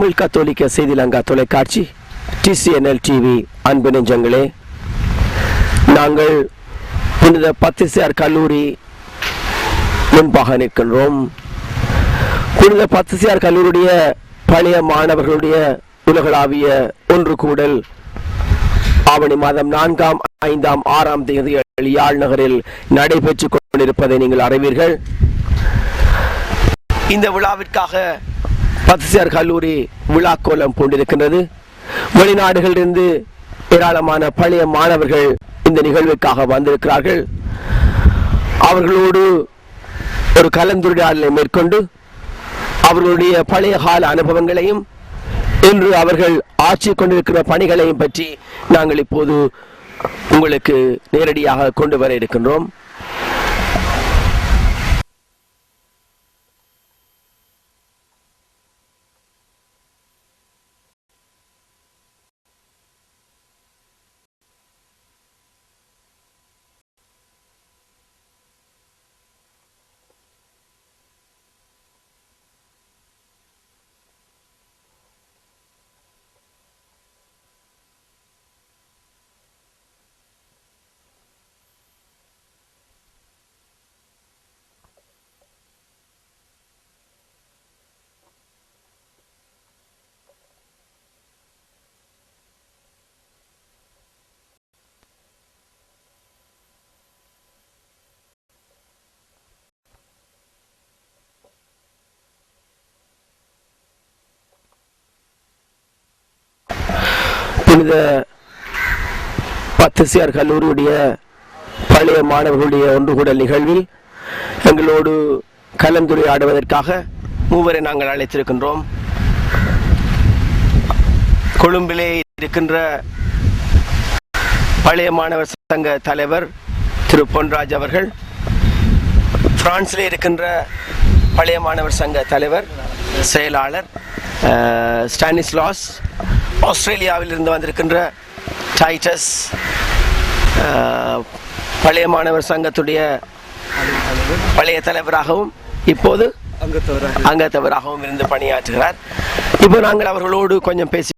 தமிழ் கத்தோலிக்க செய்திலங்கா தொலைக்காட்சி TCNL TV அன்பு நெஞ்சங்களே, நாங்கள் புனித பத்திசியார் கல்லூரி முன்பாக நிற்கின்றோம். புனித பத்திசியார் கல்லூரிய பழைய மாணவர்களுடைய உலகளாவிய ஒன்று கூடல் ஆவணி மாதம் 4ஆம் 5ஆம் 6ஆம் தேதி யாழ் நகரில் நடைபெற்றுக் கொண்டிருப்பதை நீங்கள் அறிவீர்கள். இந்த விழாவிற்காக பத்திசியார் கல்லூரி விழாக்கோலம் பூண்டிருக்கின்றது. வெளிநாடுகளிலிருந்து ஏராளமான பழைய மாணவர்கள் இந்த நிகழ்வுக்காக வந்திருக்கிறார்கள். அவர்களோடு ஒரு கலந்துரையாடலை மேற்கொண்டு அவர்களுடைய பழைய கால அனுபவங்களையும் இன்று அவர்கள் ஆட்சி கொண்டிருக்கிற பணிகளையும் பற்றி நாங்கள் இப்போது உங்களுக்கு நேரடியாக கொண்டு வர இருக்கின்றோம். புனித பத்திசியார் கல்லூரியுடைய பழைய மாணவர்களுடைய ஒன்று கூடல் நிகழ்வில் எங்களோடு கலந்துரையாடுவதற்காக மூவரை நாங்கள் அழைத்திருக்கின்றோம். கொழும்பிலே இருக்கின்ற பழைய மாணவர் சங்க தலைவர் திரு பொன்ராஜ் அவர்கள், பிரான்சிலே இருக்கின்ற பழைய மாணவர் சங்க தலைவர் செயலாளர் ஸ்டானிஸ்லாஸ், ஆஸ்திரேலியாவில் இருந்து வந்திருக்கின்ற டைட்டஸ், பழைய மாணவர் சங்கத்துடைய பழைய தலைவராகவும் இப்போது அங்கத்தவராகவும் இருந்து பணியாற்றுகிறார். இப்போ நாங்கள் அவர்களோடு கொஞ்சம் பேசி